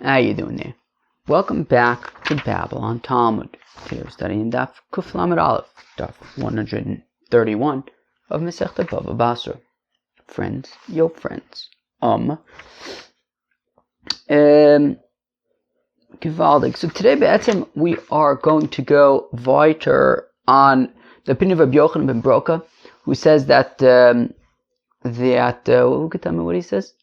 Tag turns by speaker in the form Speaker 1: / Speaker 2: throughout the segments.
Speaker 1: How you doing there? Welcome back to Babylon Talmud. Today we're studying Daf Kuf Lamed Aleph, Daf 131 of Masechta BavaBasra. Friends, yo friends. Gewaldig. So today, be'etzem, we are going to go weiter on the opinion of Rabbi Yochanan ben Broka, who says that who could tell me what he says?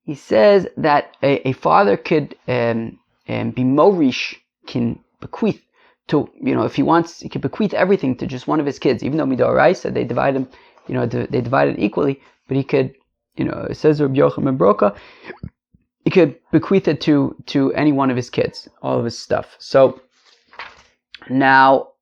Speaker 1: He says that a father could be morish, can bequeath to, if he wants, he could bequeath everything to just one of his kids, even though midoraisa they divide him, they divide it equally, but he could, it says Rabbi Yochanan ben Broka, he could bequeath it to any one of his kids, all of his stuff. So now,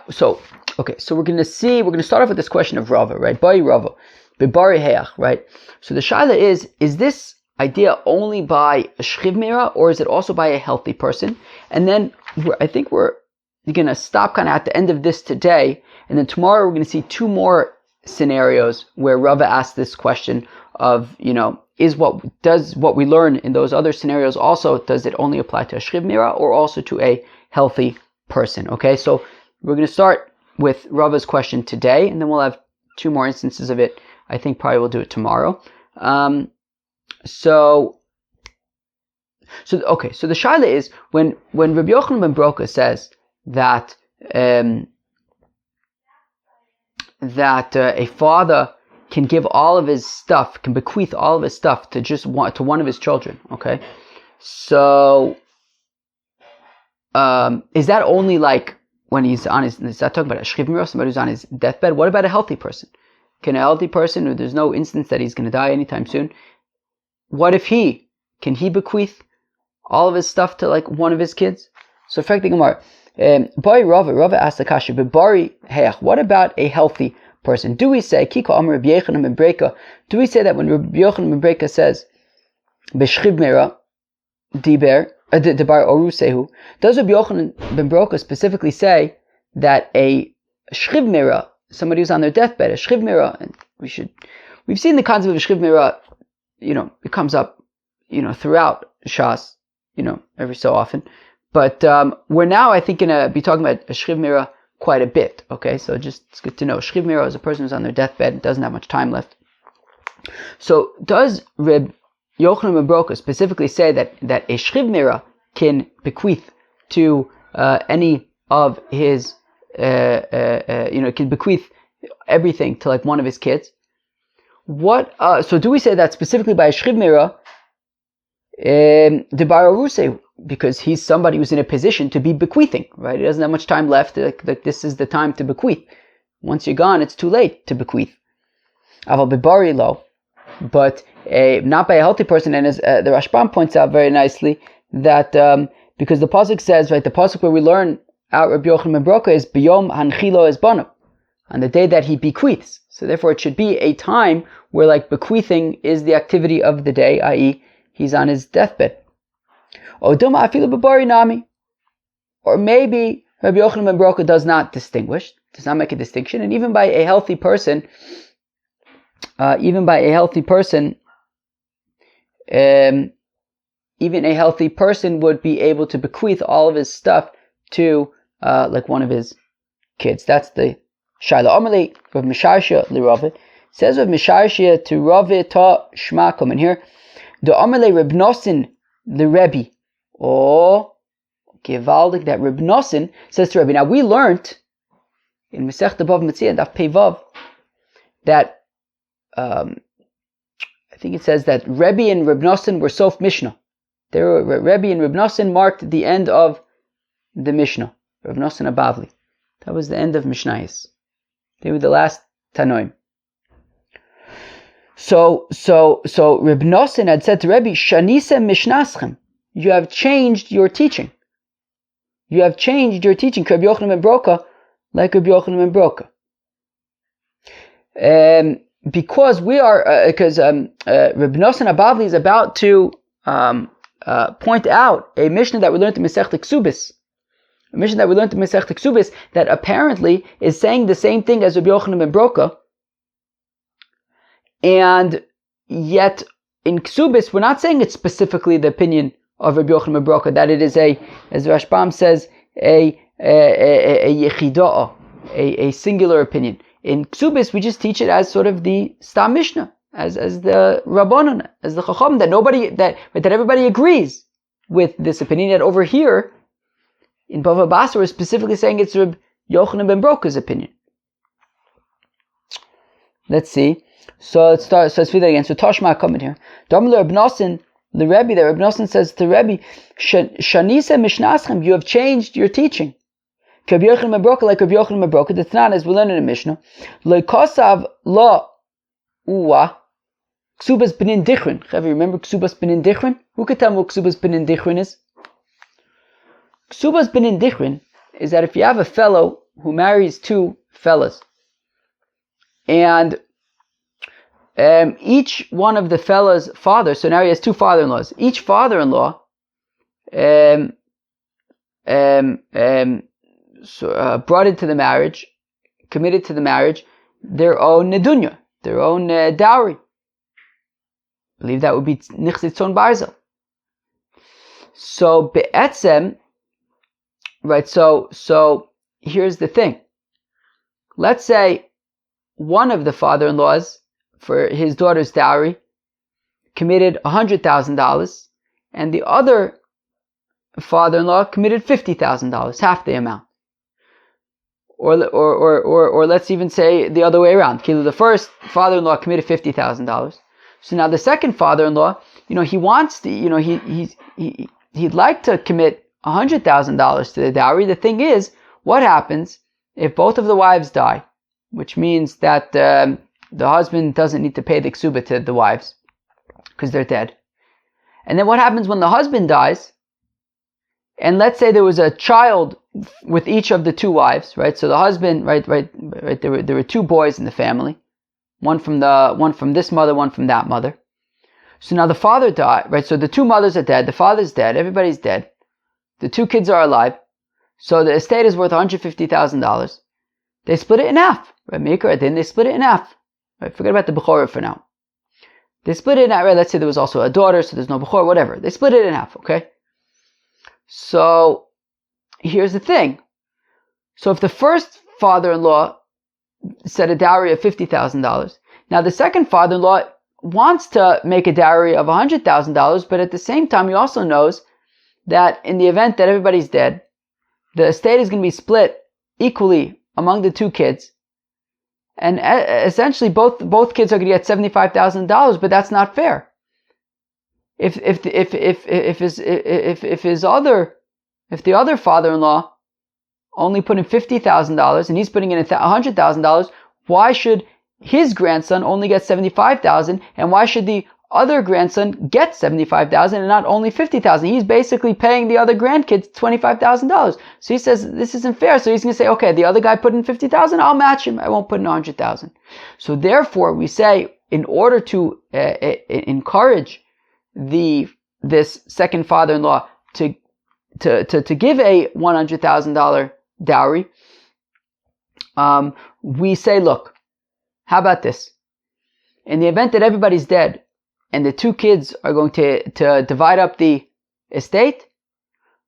Speaker 1: so we're going to start off with this question of Rava, right? Bari Rava, Bibari Heach, right? So the shaila is this idea only by a shchiv mira, or is it also by a healthy person? And then I think we're going to stop kind of at the end of this today, and then tomorrow we're going to see two more scenarios where Rava asked this question of, does what we learn in those other scenarios also, does it only apply to a shchiv mira or also to a healthy person? Okay, so we're going to start with Rava's question today, and then we'll have two more instances of it. I think probably we'll do it tomorrow. So the shaila is when Rabbi Yochanan ben Broka says that a father can give all of his stuff, can bequeath all of his stuff to one of his children. Okay, so is that only like when he's on his? Is that talking about a shchiv mira, somebody who's on his deathbed? What about a healthy person? Can a healthy person, or there's no instance that he's going to die anytime soon? What if can he bequeath all of his stuff to like one of his kids? So effectively, Gemara, Rava asked the kasha, what about a healthy person? Do we say, Kiko Amar Rabbi Yochanan ben Broka, do we say that when Rabbi Yochanan ben Broka says, B'shchiv mira, debar orusehu, does Rabbi Yochanan ben Broka specifically say that a shchiv mira, somebody who's on their deathbed, a shchiv mira, and we've seen the concept of a shchiv mira, it comes up, throughout Shas, every so often. But we're now, I think, going to be talking about a shchiv mira quite a bit. Okay, so it's good to know. Shchiv mira is a person who's on their deathbed and doesn't have much time left. So does Reb Yochanan ben Broka specifically say that a shchiv mira can bequeath to any of his, can bequeath everything to like one of his kids? So do we say that specifically by a shchiv mira, debar orusei, because he's somebody who's in a position to be bequeathing, right? He doesn't have much time left. Like this is the time to bequeath. Once you're gone, it's too late to bequeath. Aval bibari lo, but not by a healthy person. And as the Rashbam points out very nicely, that because the pasuk says, right, the pasuk where we learn out Rabbi Yochanan ben Broka is biyom hanchilo esbano, on the day that he bequeaths. So therefore it should be a time where like bequeathing is the activity of the day, i.e. he's on his deathbed. Or maybe Rabbi Yochanan ben Broka does not make a distinction, and even by a healthy person, even a healthy person would be able to bequeath all of his stuff to like one of his kids. That's the Shaila Amalei Rav Misharshia liRava, says Rav Misharshia to Rava ta Shma, come in here. The Amalei Reb Nosson liRebbi. Oh, gewaldig, that Reb Nosson says to Rebbe. Now we learned in Masechta Bav Metzia Daf Pei Vav that I think it says that Rebbe and Reb Nosson were Sof Mishnah. Rebbe and Reb Nosson marked the end of the Mishnah. Reb Nosson Abavli. That was the end of Mishnayos. They were the last Tanoim. So Reb Nosson had said to Rebbe, Shanisem Mishnaschem, you have changed your teaching. You have changed your teaching, Rabbi Yochanan ben Broka, like Rabbi Yochanan ben Broka. Because Reb Nosson Abavli is about to point out a Mishnah that we learned in Masechta Ksubis. A Mishnah that we learned in Masechta Ksubis that apparently is saying the same thing as Rabbi Yochanan ben Broka, and yet in Ksubis we're not saying it's specifically the opinion of Rabbi Yochanan ben Broka, that it is as Rashbam says, a yechidah, a singular opinion. In Ksubis, we just teach it as sort of the Stam Mishnah, as the Rabbanon, as the Chacham, that everybody agrees with this opinion. Yet over here, in BavaBasra, we're specifically saying it's Rabbi Yochanan ben Broka's opinion. Let's see. So let's read that again. So Tashma comment here. Damar Reb Nosson, the Rebbe there, Reb Nosson says to Rebbe, Shanisa Mishnaschem, you have changed your teaching. Like Rabbi Yochanan ben Broka, the Tanan, as we learn in the Mishnah, Lo kosav lo uwa ksubas benin dichrin. Remember ksubas benin dichrin? Who could tell me what ksubas benin dichrin is? Ksubas benin dichrin is that if you have a fellow who marries two fellas, and each one of the fellas' fathers, so now he has two father-in-laws, each father-in-law brought into the marriage, committed to the marriage, their own nedunya, their own dowry. I believe that would be nichzitzon barzel. So be'etzem, right? So here's the thing. Let's say one of the father-in-laws, for his daughter's dowry, committed $100,000, and the other father-in-law committed $50,000, half the amount. Or let's even say the other way around. The first father-in-law committed $50,000. So now the second father-in-law, he wants to, he'd like to commit $100,000 to the dowry. The thing is, what happens if both of the wives die? Which means that the husband doesn't need to pay the ksuba to the wives because they're dead. And then what happens when the husband dies? And let's say there was a child with each of the two wives, right? So the husband, right. There were two boys in the family, one from this mother, one from that mother. So now the father died, right? So the two mothers are dead, the father's dead, everybody's dead. The two kids are alive. So the estate is worth $150,000. They split it in half, right? Mikra, then they split it in half. Right? Forget about the Bechorah for now. They split it in half, right? Let's say there was also a daughter, so there's no Bechorah, whatever. They split it in half, okay? So here's the thing. So if the first father-in-law set a dowry of $50,000, now the second father-in-law wants to make a dowry of $100,000, but at the same time he also knows that in the event that everybody's dead, the estate is going to be split equally among the two kids, and essentially both kids are going to get $75,000, but that's not fair. If the other father-in-law only put in $50,000 and he's putting in $100,000, why should his grandson only get $75,000, and why should the other grandson get $75,000 and not only $50,000? He's basically paying the other grandkids $25,000. So he says this isn't fair. So he's going to say, okay, the other guy put in $50,000, I'll match him. I won't put in $100,000. So therefore, we say in order to encourage this second father-in-law to give a $100,000 dowry, we say, look, how about this? In the event that everybody's dead and the two kids are going to divide up the estate,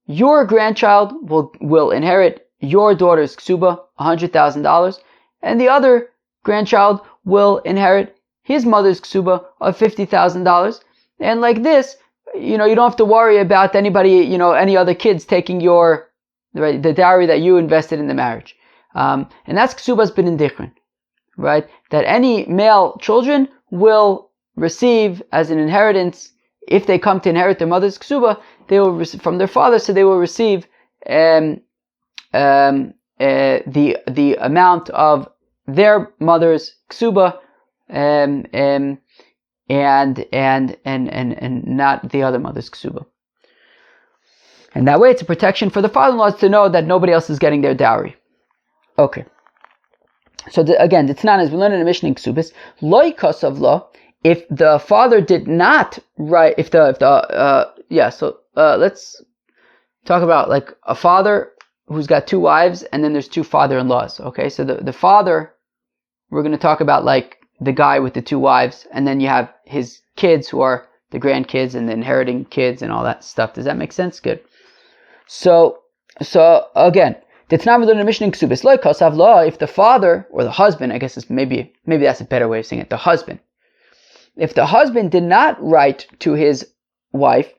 Speaker 1: your grandchild will inherit your daughter's ksuba, $100,000, and the other grandchild will inherit his mother's ksuba of $50,000. And like this, you don't have to worry about anybody, any other kids taking the dowry that you invested in the marriage. And that's ksubas b'nin dichrin, right? That any male children will receive as an inheritance, if they come to inherit their mother's ksuba, they will from their father, so they will receive the amount of their mother's ksuba, and not the other mother's ksuba. And that way it's a protection for the father-in-laws to know that nobody else is getting their dowry. Okay. So again, the Tanan, as we learned in the Mishnah in Ksubis, loy kosav lo, if the father did not write, let's talk about like a father who's got two wives and then there's two father-in-laws. Okay, so the father, we're going to talk about like the guy with the two wives, and then you have his kids who are the grandkids and the inheriting kids and all that stuff. Does that make sense? Good. So again, the Tanam learned in the Mishnah in Ksubis, like Kasav Law, if the father or the husband, I guess it's maybe that's a better way of saying it, the husband. If the husband did not write to his wife,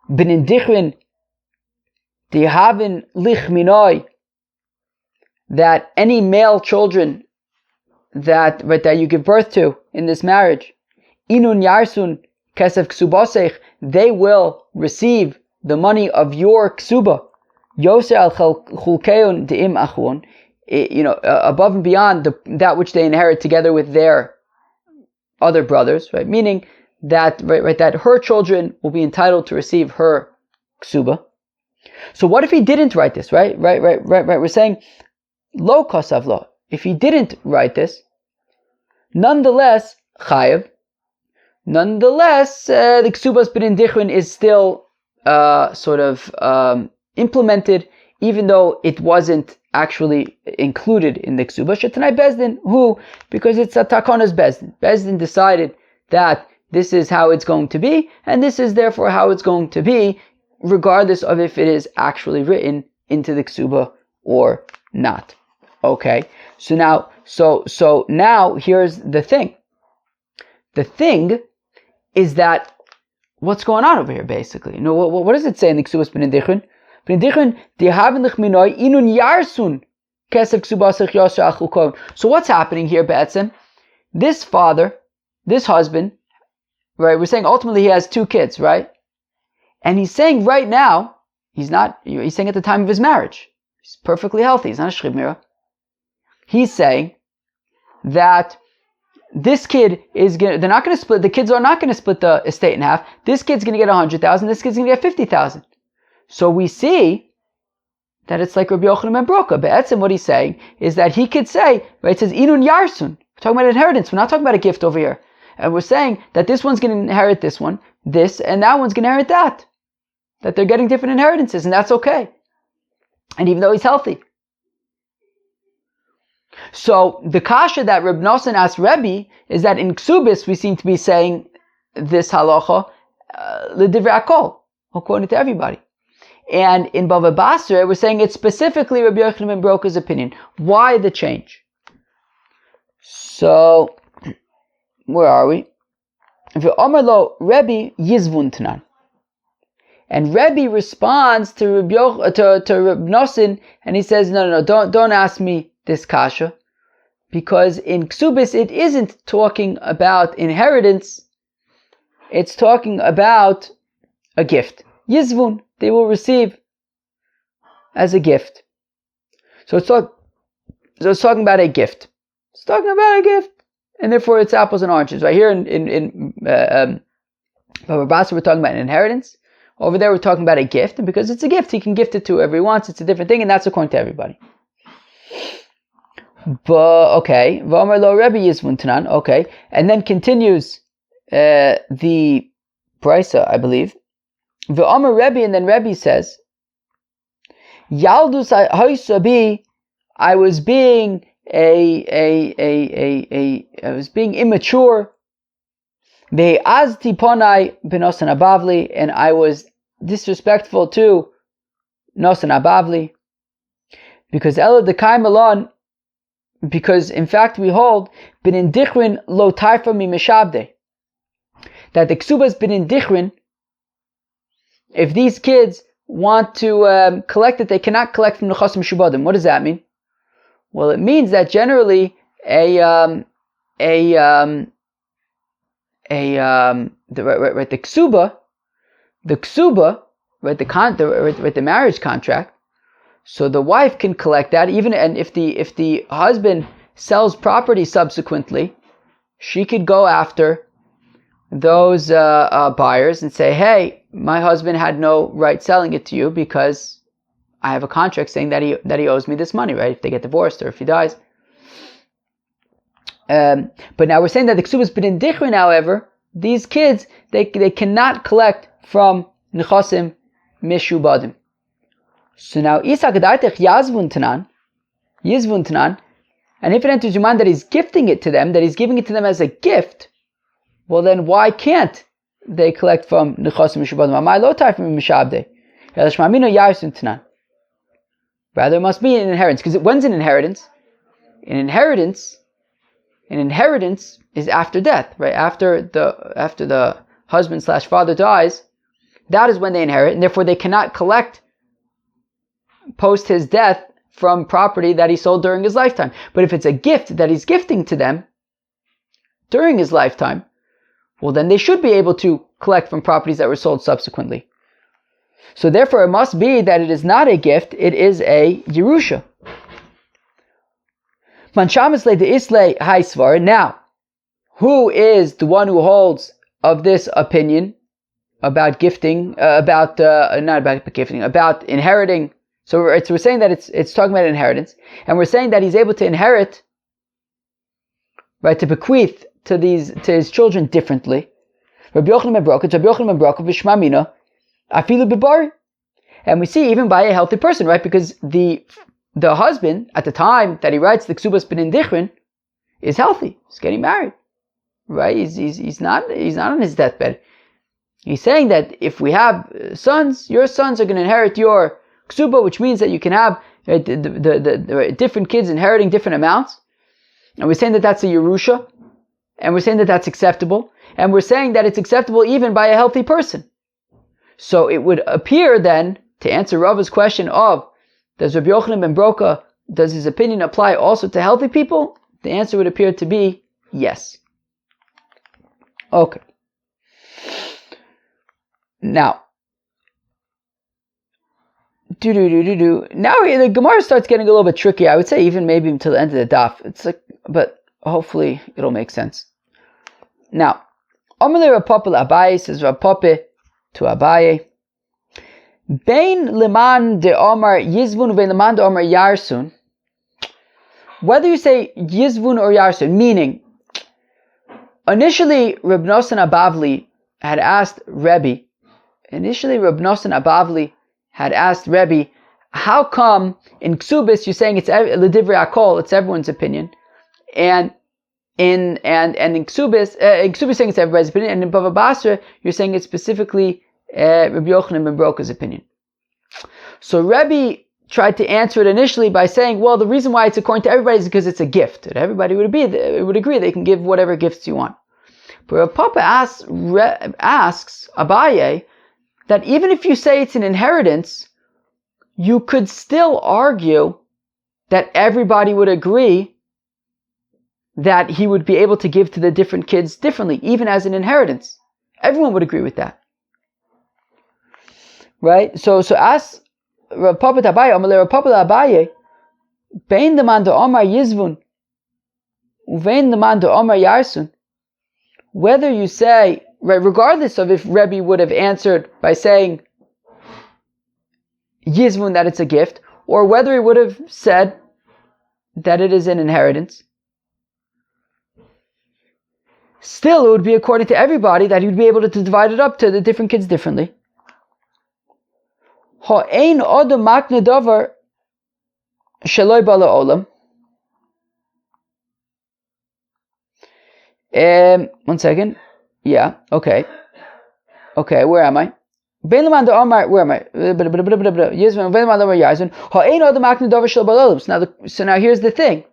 Speaker 1: B'nindichrin dihavin lichminoi, that any male children that you give birth to in this marriage, inun yarsun kesef ksubosech, they will receive the money of your ksuba, yoser al chulkeun deim achun, above and beyond that which they inherit together with their other brothers, right? Meaning that that her children will be entitled to receive her ksuba. So what if he didn't write this, right? We're saying lo kasav lo. If he didn't write this, nonetheless chayev. Nonetheless, the ksubas b'nindichrin is still implemented, even though it wasn't actually included in the ksuba. Shetanai Bezdin, because it's a takonas Bezdin. Bezdin decided that this is how it's going to be, and this is therefore how it's going to be, regardless of if it is actually written into the ksuba or not. Okay, so now here's the thing. The thing is that what's going on over here, basically? What does it say in the ksubas b'nindichrin? B'nindichrin dihavin lichminoi inun yarsun kesef ksubasach yosher achul kohen. So what's happening here, Be'etzem? This father, this husband, right? We're saying ultimately he has two kids, right? And he's saying right now, he's saying at the time of his marriage, he's perfectly healthy, he's not a shchib mira. He's saying that this kid the kids are not going to split the estate in half. This kid's going to get 100,000, this kid's going to get 50,000. So we see that it's like Rabbi Yochanan ben Broka. Be'etzem, what he's saying is that he could say, right, it says, Inun Yarsun. We're talking about inheritance. We're not talking about a gift over here. And we're saying that this one's going to inherit this, and that one's going to inherit that. That they're getting different inheritances, and that's okay. And even though he's healthy. So the kasha that Reb Nosson asked Rebbe is that in Ksubis we seem to be saying this halacha l'divrei akol, according to everybody. And in BavaBasra we're saying it's specifically Rabbi Yochanan ben Broka's opinion. Why the change? So where are we? V'omer lo Rebbe yizvun tanan. And Rebbe responds to Reb Nosson, and he says, no, don't ask me this kasha, because in Ksubis it isn't talking about inheritance, it's talking about a gift. Yizvun, they will receive as a gift. So it's talking about a gift. It's talking about a gift, and therefore it's apples and oranges. Right here in BavaBasra we're talking about an inheritance. Over there we're talking about a gift, and because it's a gift, he can gift it to whoever he wants. It's a different thing, and that's according to everybody. But okay, V'omer lo Rebbe yizvun tanan. Okay, and then continues the Brisa, I believe. V'omer Rebbe, and then Rebbe says, Yaldus ha'osabi, I was being I was being immature. Ve'azti ponai b'nosan abavli, and I was disrespectful to nosan abavli, because ela dekai malon. Because in fact we hold b'nindichrin lo taifa mi mishabde, that the ksubas b'nindichrin, if these kids want to collect it, they cannot collect from the chasim shubadim. What does that mean? Well, it means that generally the marriage contract. So the wife can collect that, and if the husband sells property subsequently, she could go after those buyers and say, "Hey, my husband had no right selling it to you because I have a contract saying that he owes me this money." Right? If they get divorced or if he dies. But now we're saying that the ksubas b'nindichrin, however, these kids they cannot collect from nechasim mishubadim. So now, Isa Gedaitech Yazvun Tanan, and if it enters your mind that he's gifting it to them, that he's giving it to them as a gift, well then why can't they collect from nechasim mishabadim. Amai lo tarfim mishabde. Elashmamino yarsun tanan. Rather, it must be an inheritance. Because when's an inheritance? An inheritance is after death, right? After the husband / father dies, that is when they inherit, and therefore they cannot collect post his death from property that he sold during his lifetime. But if it's a gift that he's gifting to them during his lifetime, well, then they should be able to collect from properties that were sold subsequently. So therefore, it must be that it is not a gift, it is a Yerusha. Now, who is the one who holds of this opinion about gifting, about inheriting? So we're saying that it's talking about inheritance, and we're saying that he's able to inherit, right, to bequeath to his children differently. Rabbi Yochanan ben Broka v'shmamina afilu b'bari, and we see even by a healthy person, right, because the husband at the time that he writes the Ksubas B'nin Dichrin is healthy. He's getting married, right? He's not on his deathbed. He's saying that if we have sons, your sons are going to inherit your Ksuba, which means that you can have the different kids inheriting different amounts. And we're saying that that's a Yerusha. And we're saying that that's acceptable. And we're saying that it's acceptable even by a healthy person. So it would appear then, to answer Rava's question of, does Rabbi Yochanan ben Broka, does his opinion apply also to healthy people? The answer would appear to be yes. Okay. Now, now the Gemara starts getting a little bit tricky. I would say even maybe until the end of the daf. It's like, but hopefully it'll make sense. Now, Amalei Rav Papa Abaye, says Rav Papa to Abaye, Bein leman de Omar Yizvun vein leman de Omar Yarsun. Whether you say Yizvun or Yarsun, meaning initially Reb Nosson Abavli had asked Rebbe, how come in Ksubis you're saying it's L'divrei Akol, it's everyone's opinion, and in Ksubis saying it's everybody's opinion, and in BavaBasra you're saying it's specifically Rabbi Yochanan ben Broka's opinion. So Rebbe tried to answer it initially by saying, well, the reason why it's according to everybody is because it's a gift. That everybody would agree they can give whatever gifts you want. But Rav Papa asks Abaye that even if you say it's an inheritance, you could still argue that everybody would agree that he would be able to give to the different kids differently, even as an inheritance. Everyone would agree with that. Right? So ask Rav Papa Abaye, Amalei Rav Papa Abaye, Bein the man de Omar Yizvun, Uvein the man de Omar Yarsun. Whether you say, right, regardless of if Rebbe would have answered by saying Yizvun, that it's a gift, or whether he would have said that it is an inheritance, still it would be according to everybody that he would be able to divide it up to the different kids differently. Ha'ein odom makne davar sheloi ba la'olam. One second. Yeah, okay. Okay, where am I? Where am I? So now here's the thing.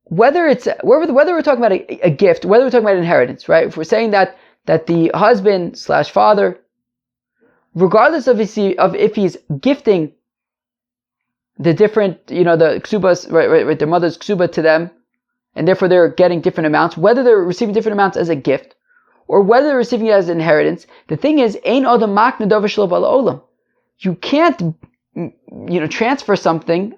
Speaker 1: Whether we're talking about a gift, whether we're talking about inheritance, right? If we're saying that the husband / father, regardless of if he's gifting the different, the ksubas, right, their mother's ksuba to them, and therefore they're getting different amounts, whether they're receiving different amounts as a gift, or whether they're receiving it as an inheritance, the thing is, ein adam makna davar shelo ba la'olam. You can't, transfer something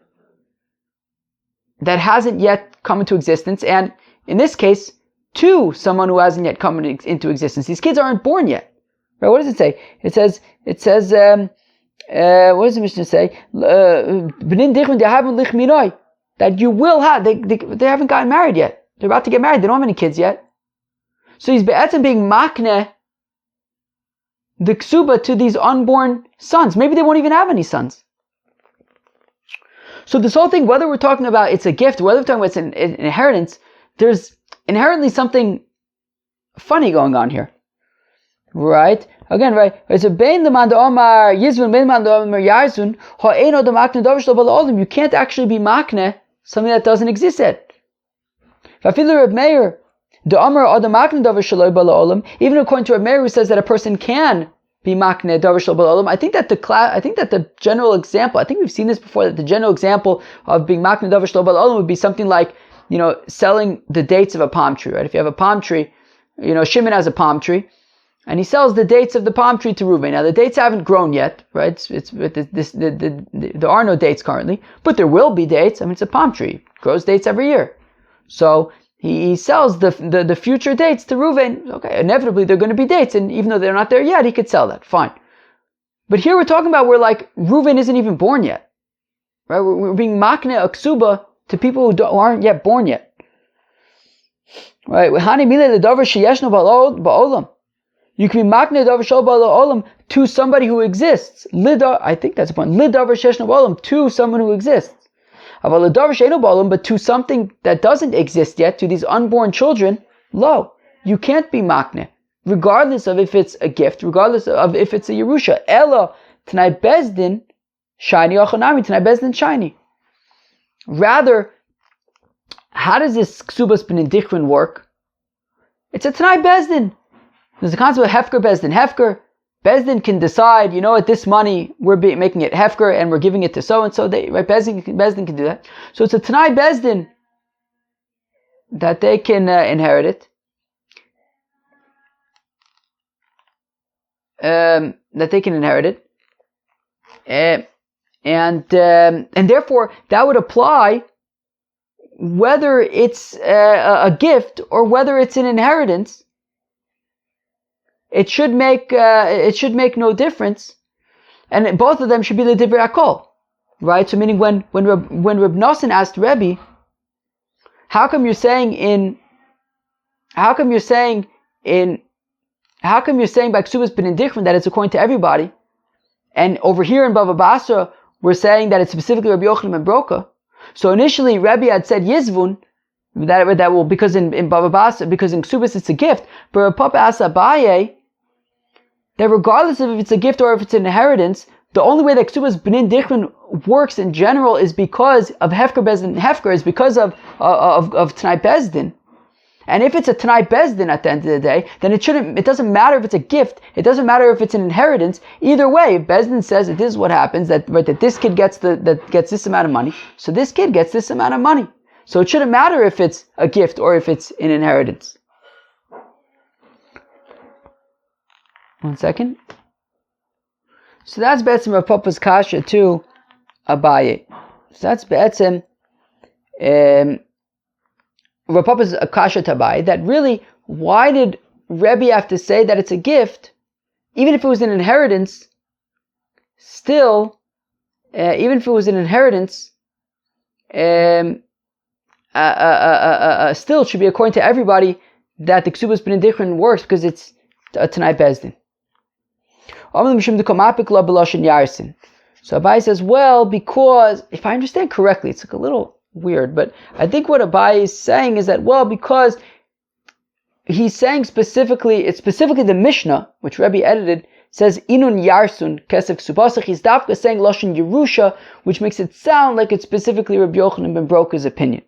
Speaker 1: that hasn't yet come into existence, and in this case, to someone who hasn't yet come into existence. These kids aren't born yet. Right? What does it say? It says, what does the Mishnah say? That you will have, they haven't gotten married yet. They're about to get married, they don't have any kids yet. So he's be'etzem being makne the ksuba to these unborn sons. Maybe they won't even have any sons. So this whole thing, whether we're talking about it's a gift, whether we're talking about it's an inheritance, there's inherently something funny going on here. Right? Again, right? It's a bein leman omar yizvun bein leman omar yarzun ha'eno de makne davar shelo ba'olam. You can't actually be makne something that doesn't exist yet. Even according to Reb Meir, who says that a person can be makne davar shelo ba'olam, I think that the general example, I think we've seen this before, that the general example of being makne davar shelo ba'olam would be something like, selling the dates of a palm tree, right? If you have a palm tree, Shimon has a palm tree, and he sells the dates of the palm tree to Reuven. Now the dates haven't grown yet, right? There are no dates currently, but there will be dates. I mean, it's a palm tree; it grows dates every year. So he sells the future dates to Reuven. Okay, inevitably they're going to be dates, and even though they're not there yet, he could sell that. Fine. But here we're talking about where like Reuven isn't even born yet, right? We're being makne aksuba to people who aren't yet born yet, right? You can be makne davar shelo ba'olam to somebody who exists. I think that's the point. Lidavar sheshno ba'olam, to someone who exists. Aval lidavar she'eno ba'olam, but to something that doesn't exist yet, to these unborn children, you can't be makne, regardless of if it's a gift, regardless of if it's a Yerusha. Ella T'nai Bezdin shiny achanami, T'nai Bezdin shiny. Rather, how does this ksubas b'nedichrin work? It's a T'nai Bezdin. There's a concept of Hefker Bezdin. Hefker, Bezdin can decide, this money, we're making it Hefker and we're giving it to so-and-so. Right? Bezdin can do that. So it's a T'nai Bezdin that they can inherit it. That they can inherit it. And therefore, that would apply whether it's a gift or whether it's an inheritance. It should make no difference, and both of them should be the divrei hakol, right? So meaning when Reb Nosson asked Rebbe, how come you're saying by ksubas b'nedichrin that it's according to everybody, and over here in BavaBasra we're saying that it's specifically Rabbi Yochanan ben Broka. So initially Rebbe had said yizvun, that will, because in BavaBasra, because in ksubas it's a gift, but Rav Papa asked Abaye that regardless of if it's a gift or if it's an inheritance, the only way that ksubas b'nedichrin works in general is because of Hefker Bezdin. Hefker is because of T'nai Bezdin. And if it's a T'nai Bezdin at the end of the day, then it doesn't matter if it's a gift, it doesn't matter if it's an inheritance. Either way, if Bezdin says that this is what happens, that this kid gets this amount of money, so this kid gets this amount of money. So it shouldn't matter if it's a gift or if it's an inheritance. One second. So that's Be'etzim Rav Papa's kasha to Abaye. So that's Be'etzim Rav Papa's kasha to Abaye, that really, why did Rebbe have to say that it's a gift, even if it was an inheritance, still, still it should be according to everybody that the ksubas b'nedichrin works because it's a T'nai Bezdin. So Abai says, well, because, if I understand correctly, it's like a little weird, but I think what Abai is saying is that, well, because he's saying specifically the Mishnah, which Rebbe edited, says, Inun Yarsun, Kesef Ksubasach, he's dafka saying Lashon Yerusha, which makes it sound like it's specifically Rabbi Yochanan ben Broka's opinion,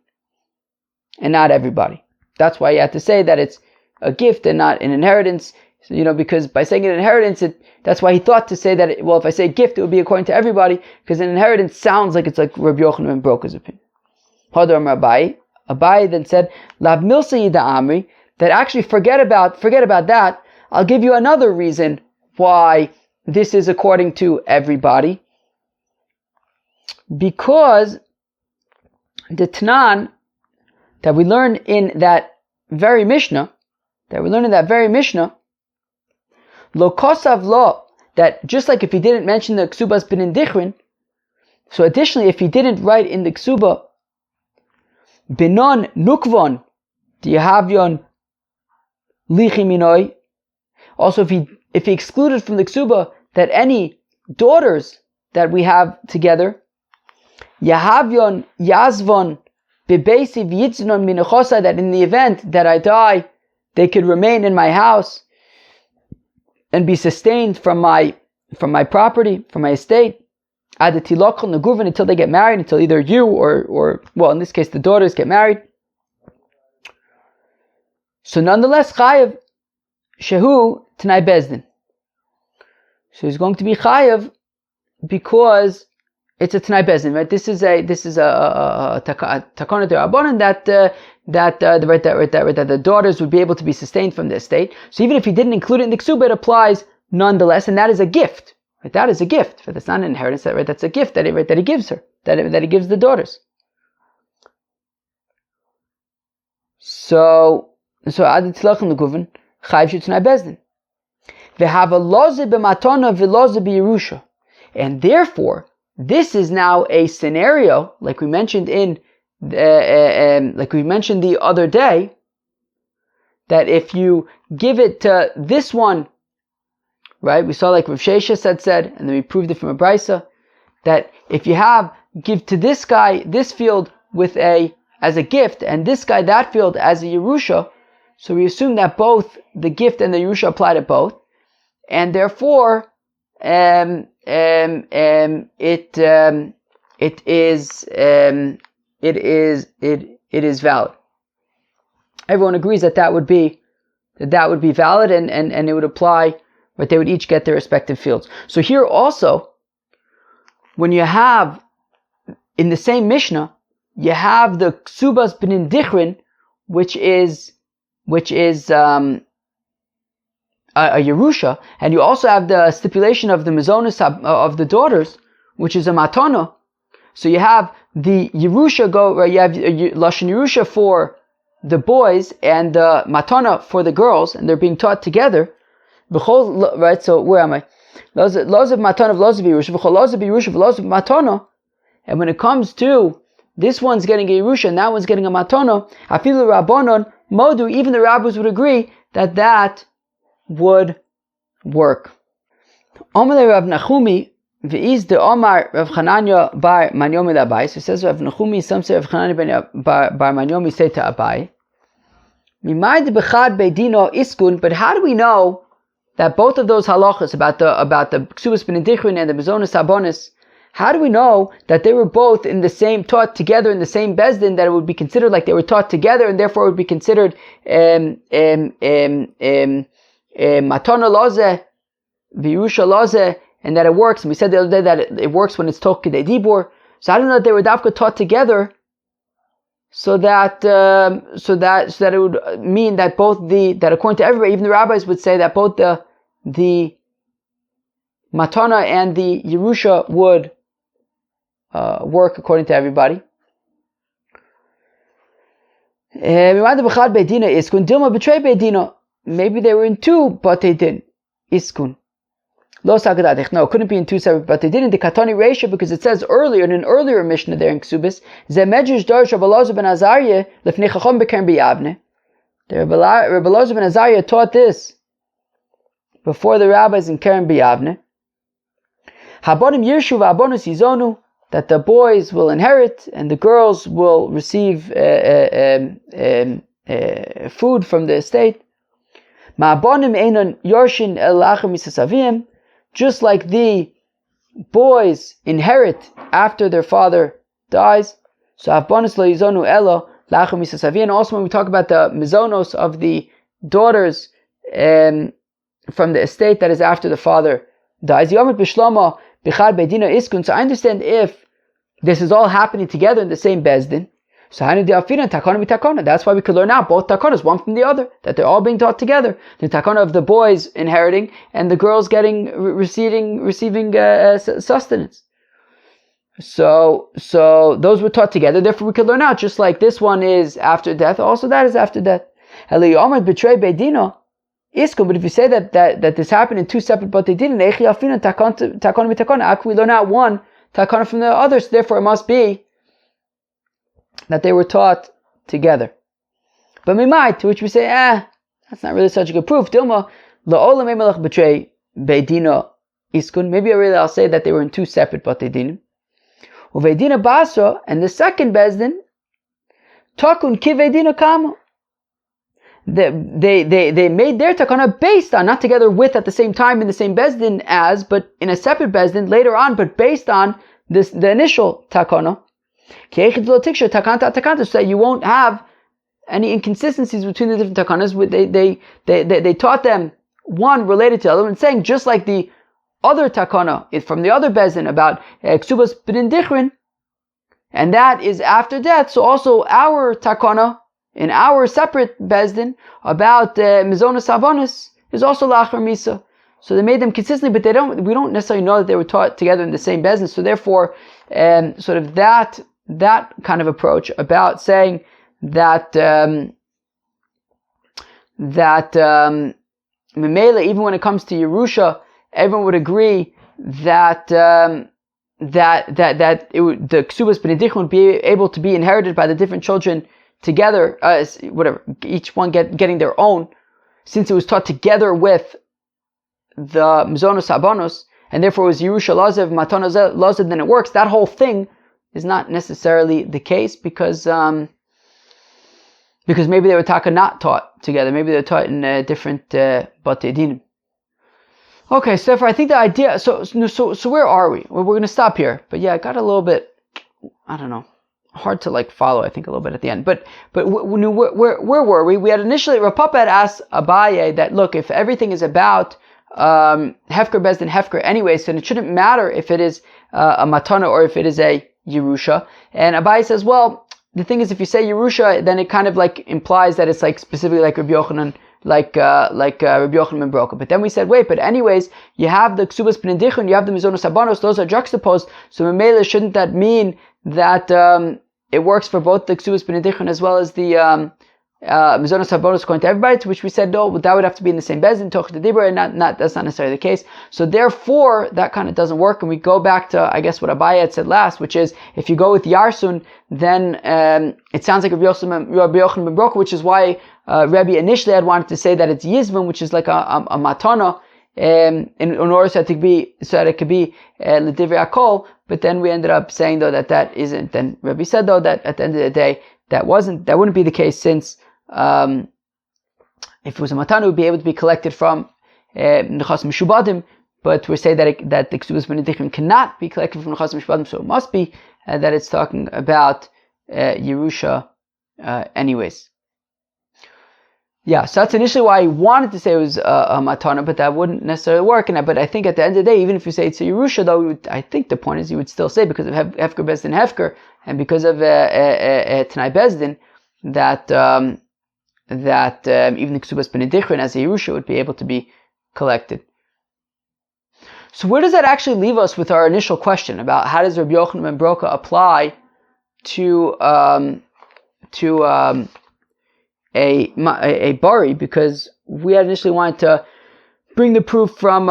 Speaker 1: and not everybody. That's why you have to say that it's a gift and not an inheritance. So, because by saying an inheritance, that's why he thought to say that, if I say gift, it would be according to everybody, because an inheritance sounds like it's like Rabbi Yochanan ben Broka's opinion. Hadar Abai then said, Lav Milsa Yida Amri, that actually forget about that. I'll give you another reason why this is according to everybody. Because the Tanan that we learn in that very Mishnah, Lo kosav lo, that just like if he didn't mention the ksubas b'nedichrin, so additionally, if he didn't write in the ksuba, binon nukvon, dihavyon lichiminoi, also if he excluded from the ksuba that any daughters that we have together, yahavyon yazvon bebesi v'yitznon minachosa, that in the event that I die, they could remain in my house. and be sustained from my property, from my estate, until they get married, until either you or well, in this case, the daughters get married. So nonetheless, chayav shehu t'nai bezdin. So he's going to be chayav because it's a t'nai bezdin, right? This is a takana d'Rabbanan that the daughters would be able to be sustained from the estate. So even if he didn't include it in the ksuba, it applies nonetheless, and that is a gift. Right? That is a gift. That's not an inheritance. Right? That's a gift that he gives her, that he gives the daughters. So adi tzlach l'guven chayv shutnai bezdin. V'hava loze b'matana v'loze b'yerusha, and therefore this is now a scenario like we mentioned the other day, that if you give it to this one, right? We saw like Rav Sheshes had said, and then we proved it from a brisa, that if you give to this guy this field as a gift, and this guy that field as a Yerusha, so we assume that both the gift and the Yerusha apply to both, and therefore it is valid. Everyone agrees that would be valid, and it would apply. But they would each get their respective fields. So here also, when you have, in the same Mishnah, you have the Ksubas B'nin Dichrin, which is a Yerusha, and you also have the stipulation of the Mizonos of the daughters, which is a Matana. So you have the Yerusha you have Lashon Yerusha for the boys and the Matana for the girls, and they're being taught together. Right, so where am I? And when it comes to this one's getting a Yerusha and that one's getting a Matana, Afilu Rabbanon Modu, even the rabbis would agree that would work. Omar Rav Nachumi v'iz de Omar Rav Chananya bar Manyomi Abai. So it says Rav Nachumi, some say Rav Chananya bar Manyomi say to Abai. Mimai de bechad beidino iskun, but how do we know that both of those halachas about the Ksubas B'nei Dichrin and the Mizonos Habonis, how do we know that they were both taught together in the same bezdin, that it would be considered like they were taught together, and therefore it would be considered matana loze, v'yerusha loze, and that it works? And we said the other day that it works when it's taught k'dei dibur. So I don't know that they were dafka taught together, so that it would mean that that according to everybody, even the rabbis would say that both the matana and the Yerusha would work according to everybody. Maybe they were in two, but they didn't. Iskun. No, it couldn't be in two separate, but they did in the Katani Reisha, because it says earlier, in an earlier Mishnah there in Ksubis, Zemedrash Darsh Rabbi Elazar ben Azariah lefnei Chacham b'Keren b'Yavne. The Rabbi Elazar ben Azariah taught this before the rabbis in Keren b'Yavne. Habonim Yirshu v'Abonus Yizonu, that the boys will inherit and the girls will receive food from the estate. Ma'abonim einon yorshin el lacher misasavim. Just like the boys inherit after their father dies, so Avbonos lo yizonu elo lacher misasavim. Also, when we talk about the mizonos of the daughters from the estate that is after the father dies, Yomit b'shlomo b'chad beidina iskun. So I understand if this is all happening together in the same bezdin. So that's why we could learn out both takonas, one from the other, that they're all being taught together. The takona of the boys inheriting and the girls receiving sustenance. So those were taught together. Therefore, we could learn out just like this one is after death, also that is after death. But if you say that this happened in two separate, but they didn't, how can we learn out one takana from the others? Therefore, it must be that they were taught together. But mimai, to which we say, that's not really such a good proof. Dilma, la'olam emelach betray beidina iskun. Maybe I'll say that they were in two separate batei dinim. Uveidina basra, and the second bezdin, takun kiveidina kama. they made their takana based on, not together with at the same time in the same bezdin as, but in a separate bezdin later on, but based on the initial takana. So that you won't have any inconsistencies between the different takanas. They taught them one related to the other, and saying just like the other takana is from the other bezdin about ksubas b'din dichrin, and that is after death. So also our takana in our separate bezdin about mizonos sabonis is also lachar misa. So they made them consistently, but we don't necessarily know that they were taught together in the same bezdin. So therefore, sort of that kind of approach about saying that Memela, even when it comes to Yerusha, everyone would agree that the ksubas b'nei would be able to be inherited by the different children together, whatever, each one getting their own, since it was taught together with the mizonos sabonos, and therefore it was Yerusha Lazev, Matana Lazev, then it works. That whole thing is not necessarily the case because maybe they were not taught together. Maybe they were taught in different batei dinim. Okay, so therefore I think the idea. So where are we? Well, we're going to stop here. But yeah, I got a little bit, I don't know, hard to follow. I think a little bit at the end. But where were we? We had initially Rav Papa had asked Abaye that, look, if everything is about Hefker Bezdin Hefker anyways, then it shouldn't matter if it is a Matana or if it is a Yerusha. And Abaye says, well, the thing is, if you say Yerusha, then it kind of implies that it's specifically like Rabbi Yochanan, like Rabbi Yochanan ben Broka. But then we said, wait, but anyways, you have the Ksubas B'nei Dichron, you have the Mizonos Sabonos, those are juxtaposed. So Memela, shouldn't that mean that it works for both the Ksubas B'nei Dichron as well as the Mizonos Sabonos according to everybody? To which we said, no, that would have to be in the same bezdin, Toch the Dibra, and that's not necessarily the case. So therefore, that kind of doesn't work. And we go back to, I guess, what Abaye had said last, which is, if you go with Yarsun, then it sounds like Rabbi Yochanan ben Broka, which is why Rebbe initially had wanted to say that it's Yizvim, which is like a matana, in order so that it could be L'divrei Akol. But then we ended up saying though that isn't. Then Rebbe said though that at the end of the day that wouldn't be the case, since if it was a matana, it would be able to be collected from Nechas Mishubadim. But we say that the Ksubas B'nei Dichron cannot be collected from Nechas Mishubadim, so it must be that it's talking about Yerusha anyways. Yeah, so that's initially why I wanted to say it was a matana, but that wouldn't necessarily work. But I think at the end of the day, even if you say it's a Yerusha, though, I think the point is you would still say, because of Hefker Bezdin Hefker, and because of Tanai Bezdin, that even the Ksubas B'nei Dichron as a Yerusha would be able to be collected. So where does that actually leave us with our initial question about how does Rabbi Yochanan ben Broka apply to a bari? Because we had initially wanted to bring the proof from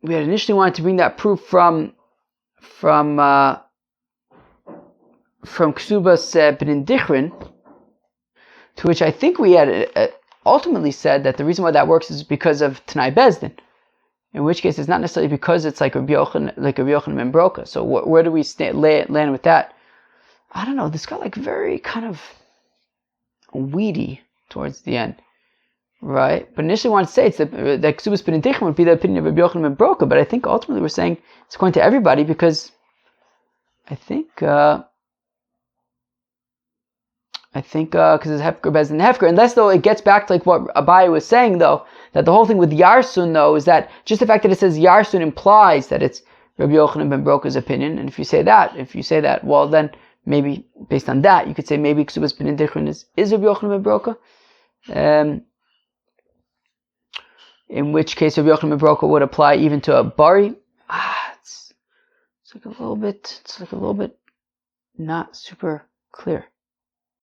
Speaker 1: we had initially wanted to bring that proof from Ksubas B'nei Dichron, to which I think we had ultimately said that the reason why that works is because of Tanai Bezdin. In which case, it's not necessarily because it's like Rabbi Yochanan ben Broka. So where do we land with that? I don't know. This got very kind of weedy towards the end, right? But initially, I wanted to say it's that Ksubas B'nei Dichron would be the opinion of Rabbi Yochanan ben Broka. But I think ultimately we're saying it's according to everybody, because I think because it's Hefker Bezdin Hefker, unless though it gets back to what Abaye was saying though, that the whole thing with Yarsun though is that just the fact that it says Yarsun implies that it's Rabbi Yochanan ben Broka's opinion. And if you say that, well then maybe based on that you could say maybe Ksubas B'nei Dichron is Rabbi Yochanan ben Broka. In which case Rabbi Yochanan ben Broka would apply even to a bari. It's like a little bit not super clear.